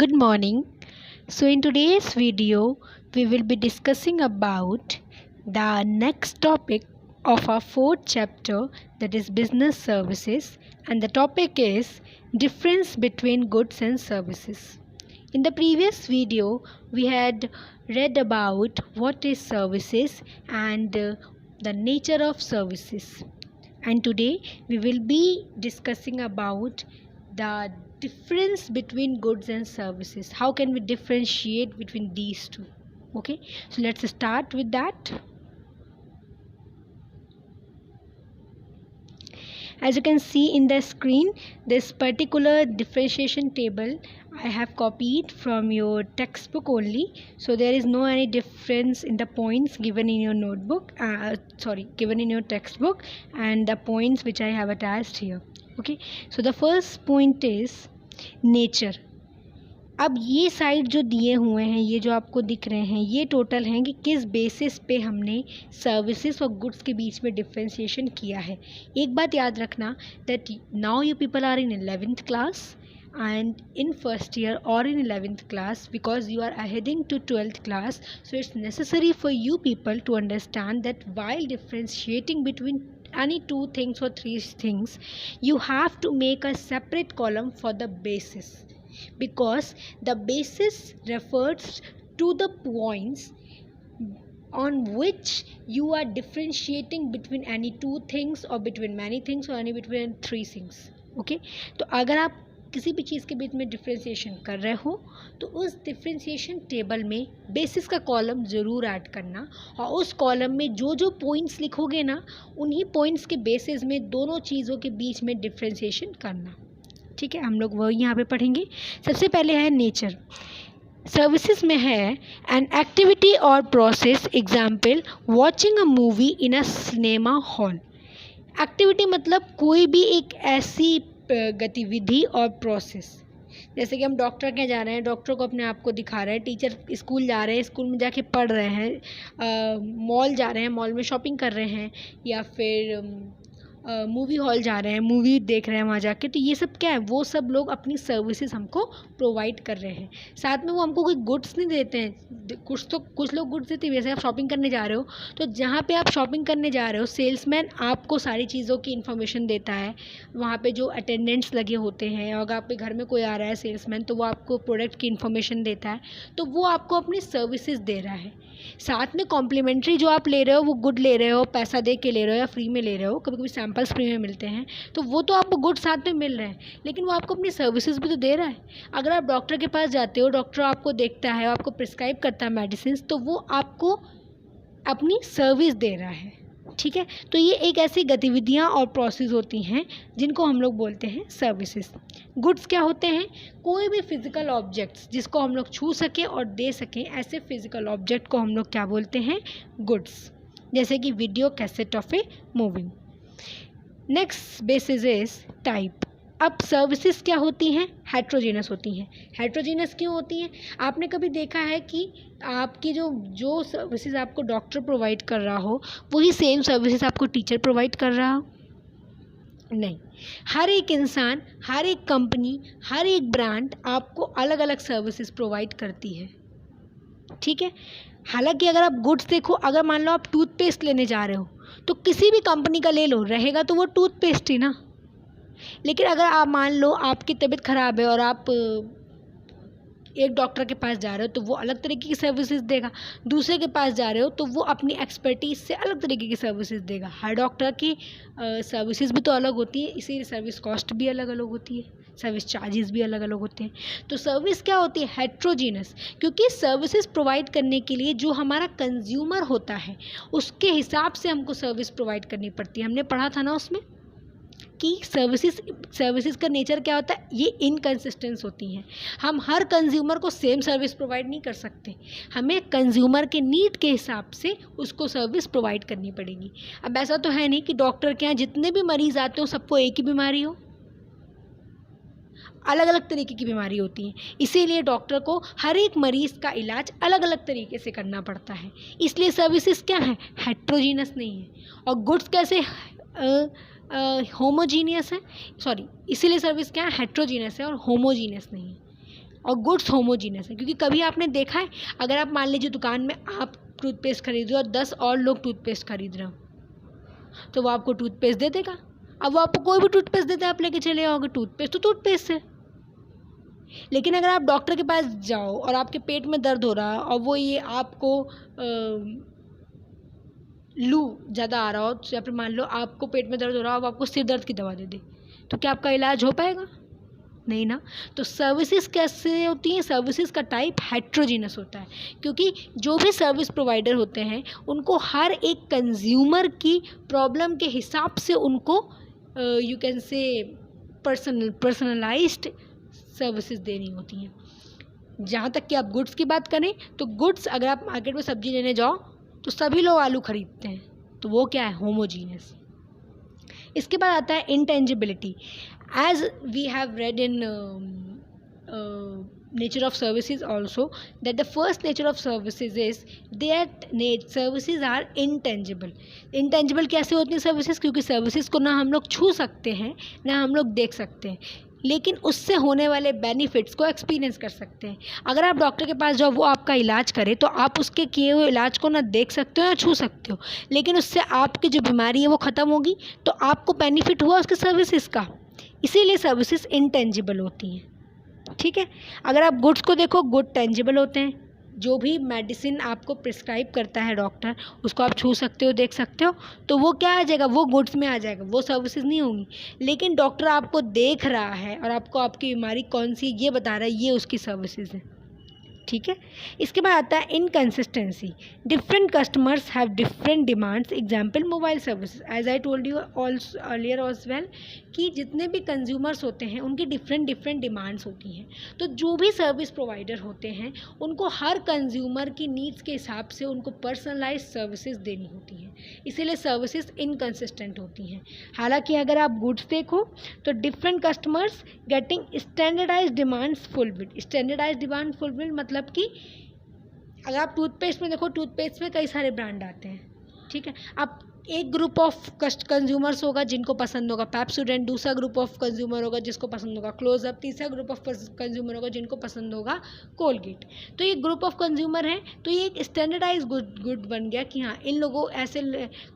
Good morning. So in today's video, we will be discussing about the next topic of our fourth chapter, that is business services, and the topic is difference between goods and services. In the previous video, we had read about what is services and the nature of services. And today we will be discussing about the difference between goods and services. How can we differentiate between these two? Okay, so let's start with that. As you can see in the screen, this particular differentiation table I have copied from your textbook only. So there is no any difference in the points given in your notebook, given in your textbook, and the points which I have attached here. Okay, so the first point is nature. अब ये side जो दिए हुए हैं, ये जो आपको दिख रहे हैं, ये टोटल हैं कि किस बेसिस पे हमने सर्विसेज और गुड्स के बीच में डिफ्रेंशिएशन किया है. एक बात याद रखना that now you people are in 11th class and in first year or in 11th class, because you are heading to 12th class, so it's necessary for you people to understand that while differentiating between any two things or three things, you have to make a separate column for the basis, because the basis refers to the points on which you are differentiating between any two things or between many things or any between three things. Okay, तो अगर आप किसी भी चीज़ के बीच में differentiation कर रहे हो तो उस डिफ्रेंशिएशन टेबल में बेसिस का कॉलम ज़रूर ऐड करना, और उस कॉलम में जो जो पॉइंट्स लिखोगे ना, उन्हीं पॉइंट्स के बेसिस में दोनों चीज़ों के बीच में डिफ्रेंशिएशन करना. ठीक है, हम लोग वो यहाँ पे पढ़ेंगे. सबसे पहले है नेचर. सर्विसेज में है एन एक्टिविटी और process, example watching a movie in a cinema hall. Activity मतलब कोई भी एक ऐसी गतिविधि और प्रोसेस, जैसे कि हम डॉक्टर के जा रहे हैं, डॉक्टर को अपने आप को दिखा रहे हैं, टीचर स्कूल जा रहे हैं, स्कूल में जाके पढ़ रहे हैं, मॉल जा रहे हैं, मॉल में शॉपिंग कर रहे हैं, या फिर मूवी हॉल जा रहे हैं, मूवी देख रहे हैं वहाँ जाके. तो ये सब क्या है, वो सब लोग अपनी सर्विसेज हमको प्रोवाइड कर रहे हैं. साथ में वो हमको कोई गुड्स नहीं देते हैं, कुछ लोग गुड्स देते हैं. जैसे आप शॉपिंग करने जा रहे हो, तो जहाँ पे आप शॉपिंग करने जा रहे हो, सेल्समैन आपको सारी चीज़ों की इन्फॉर्मेशन देता है. वहाँ पे जो अटेंडेंट्स लगे होते हैं, और अगर आपके घर में कोई आ रहा है सेल्समैन, तो वो आपको प्रोडक्ट की इन्फॉर्मेशन देता है. तो वो आपको अपनी सर्विसेज दे रहा है. साथ में कॉम्प्लीमेंट्री जो आप ले रहे हो, वो गुड ले रहे हो, पैसा दे के ले रहे हो या फ्री में ले रहे हो, कभी कभी सैम्पल्स फ्री में मिलते हैं, तो वो तो आपको गुड साथ में मिल रहे हैं, लेकिन वो आपको अपनी सर्विसेज भी तो दे रहा है. अगर आप डॉक्टर के पास जाते हो, डॉक्टर आपको देखता है, आपको प्रिस्क्राइब करता है मेडिसिन, तो वो आपको अपनी सर्विस दे रहा है. ठीक है, तो ये एक ऐसी गतिविधियाँ और प्रोसेस होती हैं जिनको हम लोग बोलते हैं सर्विसेज. गुड्स क्या होते हैं, कोई भी फिजिकल ऑब्जेक्ट्स जिसको हम लोग छू सकें और दे सकें, ऐसे फिजिकल ऑब्जेक्ट को हम लोग क्या बोलते हैं, गुड्स. जैसे कि video cassette of A movie. Next basis is type. अब सर्विसेज क्या होती हैं, हेट्रोजीनस होती हैं. हेट्रोजीनस क्यों होती हैं, आपने कभी देखा है कि आपकी जो सर्विसेज आपको डॉक्टर प्रोवाइड कर रहा हो, वही सेम सर्विसेज आपको टीचर प्रोवाइड कर रहा हो? नहीं. हर एक इंसान, हर एक कंपनी, हर एक ब्रांड आपको अलग अलग सर्विसेज प्रोवाइड करती है. ठीक है, हालांकि अगर आप गुड्स देखो, अगर मान लो आप टूथपेस्ट लेने जा रहे हो, तो किसी भी कंपनी का ले लो, रहेगा तो वो टूथपेस्ट ही ना. लेकिन अगर आप मान लो आपकी तबीयत ख़राब है और आप एक डॉक्टर के पास जा रहे हो, तो वो अलग तरीके की सर्विसेज देगा. दूसरे के पास जा रहे हो, तो वो अपनी एक्सपर्टीज़ से अलग तरीके की सर्विसेज देगा. हर डॉक्टर की सर्विसेज भी तो अलग होती है, इसीलिए सर्विस कॉस्ट भी अलग अलग होती है, सर्विस चार्जेस भी अलग अलग होते हैं. तो सर्विस क्या होती है, हेट्रोजीनस, क्योंकि सर्विसेज प्रोवाइड करने के लिए जो हमारा कंज्यूमर होता है, उसके हिसाब से हमको सर्विस प्रोवाइड करनी पड़ती है. हमने पढ़ा था ना उसमें कि सर्विसेज का नेचर क्या होता है, ये इनकंसिस्टेंस होती हैं. हम हर कंज्यूमर को सेम सर्विस प्रोवाइड नहीं कर सकते, हमें कंज्यूमर के नीड के हिसाब से उसको सर्विस प्रोवाइड करनी पड़ेगी. अब ऐसा तो है नहीं कि डॉक्टर के यहाँ जितने भी मरीज़ आते हो सबको एक ही बीमारी हो, अलग अलग तरीके की बीमारी होती है. इसीलिए डॉक्टर को हर एक मरीज़ का इलाज अलग अलग तरीके से करना पड़ता है. इसलिए सर्विसेज क्या है, हेट्रोजीनस नहीं है. और गुड्स कैसे होमोजीनियस है, इसीलिए सर्विस क्या है, हेट्रोजीनियस है और होमोजीनियस नहीं है. और गुड्स होमोजीनियस है, क्योंकि कभी आपने देखा है अगर आप मान लीजिए दुकान में आप टूथपेस्ट खरीद रहे हो और 10 और लोग टूथपेस्ट खरीद रहे हो तो वो आपको टूथपेस्ट दे देगा। अब वो आपको कोई भी टूथपेस्ट देता है, आप लेके चले आओगे, टूथपेस्ट तो टूथपेस्ट है। लेकिन अगर आप डॉक्टर के पास जाओ और आपके पेट में दर्द हो रहा है और वो ये आपको लू ज़्यादा आ रहा हो, या फिर मान लो आपको पेट में दर्द हो रहा हो, अब आपको सिर दर्द की दवा दे दे, तो क्या आपका इलाज हो पाएगा? नहीं ना। तो सर्विसेज कैसे होती हैं? सर्विसेज का टाइप हेट्रोजीनस होता है, क्योंकि जो भी सर्विस प्रोवाइडर होते हैं उनको हर एक कंज्यूमर की प्रॉब्लम के हिसाब से उनको you can say personalised services देनी होती हैं। जहाँ तक कि आप गुड्स की बात करें तो गुड्स, अगर आप मार्केट में सब्जी लेने जाओ तो सभी लोग आलू खरीदते हैं, तो वो क्या है? होमोजीनियस। इसके बाद आता है intangibility. As we have read in nature of services also, that the first nature of services is that services are intangible. Intangible कैसे होती हैं सर्विसेज? क्योंकि सर्विसेज को ना हम लोग छू सकते हैं ना हम लोग देख सकते हैं, लेकिन उससे होने वाले बेनिफिट्स को एक्सपीरियंस कर सकते हैं। अगर आप डॉक्टर के पास जाओ, वो आपका इलाज करे, तो आप उसके किए हुए इलाज को ना देख सकते हो ना छू सकते हो, लेकिन उससे आपकी जो बीमारी है वो ख़त्म होगी, तो आपको बेनिफिट हुआ उसके सर्विसेज का। इसीलिए सर्विसेज इंटेंजिबल होती हैं। ठीक है। अगर आप गुड्स को देखो, गुड टेंजिबल होते हैं। जो भी मेडिसिन आपको प्रिस्क्राइब करता है डॉक्टर, उसको आप छू सकते हो, देख सकते हो, तो वो क्या आ जाएगा? वो गुड्स में आ जाएगा, वो सर्विसेज नहीं होंगी। लेकिन डॉक्टर आपको देख रहा है और आपको आपकी बीमारी कौन सी ये बता रहा है, ये उसकी सर्विसेज है। ठीक है। इसके बाद आता है inconsistency. Different customers have different demands. Example mobile services, as I told you also earlier as well, कि जितने भी कंज्यूमर्स होते हैं उनकी डिफरेंट डिमांड्स होती हैं। तो जो भी सर्विस प्रोवाइडर होते हैं उनको हर कंज्यूमर की नीड्स के हिसाब से उनको पर्सनलाइज सर्विसेज देनी होती हैं, इसीलिए सर्विसेज इनकन्सिस्टेंट होती हैं। हालांकि अगर आप गुड्स देखो तो different customers getting standardise demands fulfilled. Standardise demand fulfilled मतलब कि अगर आप टूथपेस्ट में देखो, टूथपेस्ट में कई सारे ब्रांड आते हैं। ठीक है। अब एक ग्रुप ऑफ कंज्यूमर्स होगा जिनको पसंद होगा पेप्सोडेंट, दूसरा ग्रुप ऑफ कंज्यूमर होगा जिसको पसंद होगा क्लोजअप, तीसरा ग्रुप ऑफ कंज्यूमर होगा जिनको पसंद होगा कोलगेट। तो ये ग्रुप ऑफ कंज्यूमर हैं, तो ये एक स्टैंडर्डाइज गुड बन गया कि हाँ, इन लोगों ऐसे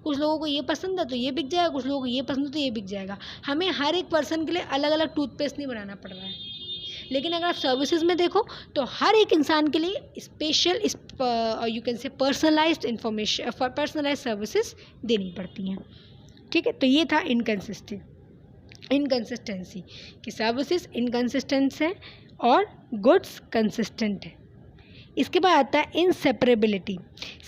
कुछ लोगों को ये पसंद है तो ये बिक जाएगा, कुछ लोगों को ये पसंद है तो ये बिक जाएगा। हमें हर एक पर्सन के लिए अलग अलग टूथपेस्ट नहीं बनाना पड़ रहा है। लेकिन अगर आप सर्विसेज में देखो तो हर एक इंसान के लिए special you can say personalised information, personalise services देनी पड़ती हैं। ठीक है। तो ये था इनकन्सिस्टेंसी कि सर्विसेज इनकन्सिस्टेंट है और गुड्स कंसिस्टेंट है। इसके बाद आता है inseparability.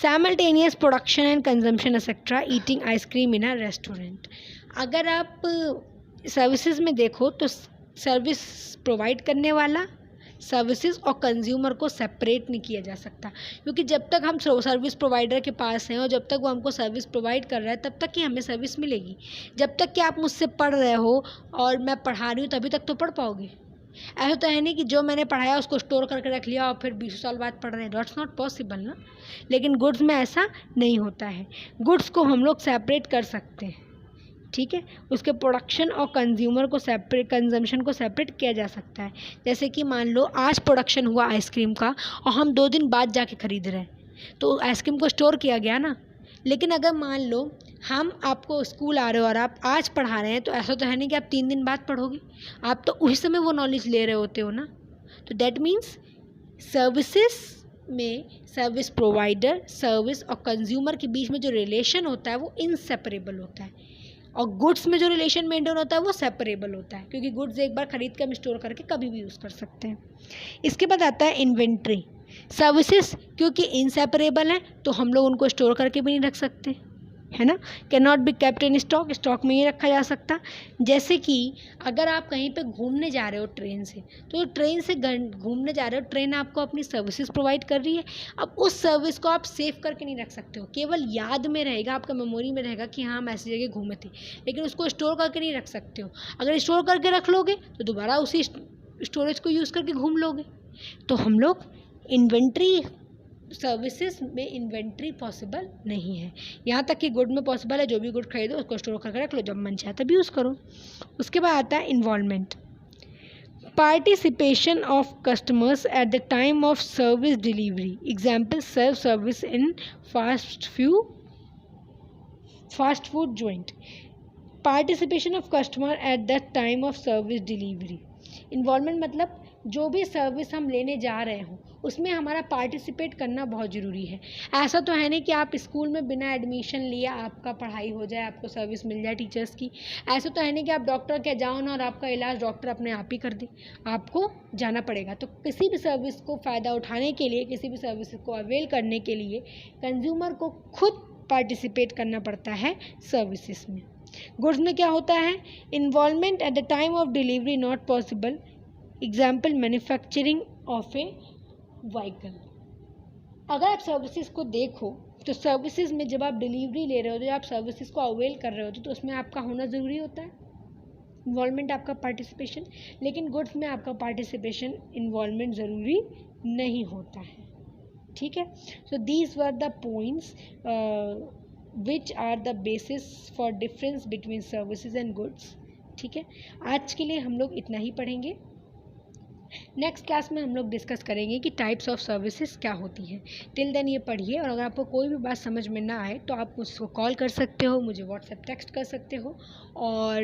Simultaneous production and consumption etcetera, eating ice cream in a restaurant. अगर आप सर्विसेज में देखो तो सर्विस प्रोवाइड करने वाला, सर्विसेज और कंज्यूमर को सेपरेट नहीं किया जा सकता, क्योंकि जब तक हम सर्विस प्रोवाइडर के पास हैं और जब तक वो हमको सर्विस प्रोवाइड कर रहा है तब तक ही हमें सर्विस मिलेगी। जब तक कि आप मुझसे पढ़ रहे हो और मैं पढ़ा रही हूँ तभी तक तो पढ़ पाओगे। ऐसा तो है नहीं कि जो मैंने पढ़ाया उसको स्टोर करके रख लिया और फिर 20 साल बाद पढ़ रहे हैं, दैट्स नॉट पॉसिबल ना। लेकिन गुड्स में ऐसा नहीं होता है। गुड्स को हम लोग सेपरेट कर सकते हैं। ठीक है। उसके प्रोडक्शन और कंज्यूमर को सेपरेट, कंजम्पशन को सेपरेट किया जा सकता है। जैसे कि मान लो आज प्रोडक्शन हुआ आइसक्रीम का और हम 2 दिन बाद जाके ख़रीद रहे हैं तो आइसक्रीम को स्टोर किया गया ना। लेकिन अगर मान लो हम आपको स्कूल आ रहे हो और आप आज पढ़ा रहे हैं तो ऐसा तो है नहीं कि आप 3 दिन बाद पढ़ोगे, आप तो उसी समय वो नॉलेज ले रहे होते हो ना। तो दैट मीन्स सर्विसेज में सर्विस प्रोवाइडर, सर्विस और कंज्यूमर के बीच में जो रिलेशन होता है वो इनसेपरेबल होता है, और गुड्स में जो रिलेशन मेंटेन होता है वो सेपरेबल होता है, क्योंकि गुड्स एक बार खरीद कर हम स्टोर करके कभी भी यूज़ कर सकते हैं। इसके बाद आता है इन्वेंट्री। सर्विसेज क्योंकि इनसेपरेबल हैं तो हम लोग उनको स्टोर करके भी नहीं रख सकते, है ना। Can not be kept in stock, stock में ही रखा जा सकता। जैसे कि अगर आप कहीं पे घूमने जा रहे हो ट्रेन से, तो ट्रेन से घूमने जा रहे हो, ट्रेन आपको अपनी सर्विसेज प्रोवाइड कर रही है। अब उस सर्विस को आप सेव करके नहीं रख सकते हो, केवल याद में रहेगा, आपका मेमोरी में रहेगा कि हाँ हम ऐसी जगह घूमे थे, लेकिन उसको स्टोर करके नहीं रख सकते हो। अगर स्टोर करके रख लोगे तो दोबारा उसी स्टोरेज को यूज़ करके घूम लोगे। तो हम लोग इन्वेंट्री, सर्विसेज में इन्वेंट्री पॉसिबल नहीं है। यहाँ तक कि गुड में पॉसिबल है, जो भी गुड खरीदो उसको स्टोर करके रख लो, जब मन चाहे तब यूज़ करो। उसके बाद आता है involvement. Participation of customers at the time of service delivery. Example, self service in fast food joint. Participation of customer at the time of service delivery. Involvement मतलब जो भी सर्विस हम लेने जा रहे हों उसमें हमारा पार्टिसिपेट करना बहुत ज़रूरी है. ऐसा तो है नहीं कि आप स्कूल में बिना एडमिशन लिए आपका पढ़ाई हो जाए, आपको सर्विस मिल जाए टीचर्स की. ऐसा तो है नहीं कि आप डॉक्टर के जाओ ना और आपका इलाज डॉक्टर अपने आप ही कर दे. आपको जाना पड़ेगा. तो किसी भी सर्विस को फ़ायदा उठाने के लिए, किसी भी सर्विस को अवेल करने के लिए कंज्यूमर को खुद पार्टिसिपेट करना पड़ता है सर्विसेज में. गुड्स में क्या होता है? Involvement at the time of delivery not possible. Example, manufacturing of A vehicle. अगर आप सर्विसेज को देखो तो सर्विसेज में जब आप डिलीवरी ले रहे हो, जब आप सर्विसेज को अवेल कर रहे हो तो उसमें आपका होना ज़रूरी होता है, इन्वॉल्वमेंट, आपका पार्टिसिपेशन. लेकिन गुड्स में आपका पार्टिसिपेशन, इन्वॉल्वमेंट ज़रूरी नहीं होता है. ठीक है. So these were the points which are the basis for difference between services and goods. ठीक है. आज के लिए हम लोग इतना ही पढ़ेंगे. नेक्स्ट क्लास में हम लोग डिस्कस करेंगे कि टाइप्स ऑफ सर्विसेज क्या होती हैं. टिल देन ये पढ़िए, और अगर आपको कोई भी बात समझ में ना आए तो आप मुझको कॉल कर सकते हो, मुझे व्हाट्सएप टेक्स्ट कर सकते हो, और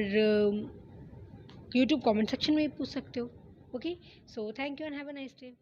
यूट्यूब कमेंट सेक्शन में भी पूछ सकते हो. Okay. So thank you and have a nice day.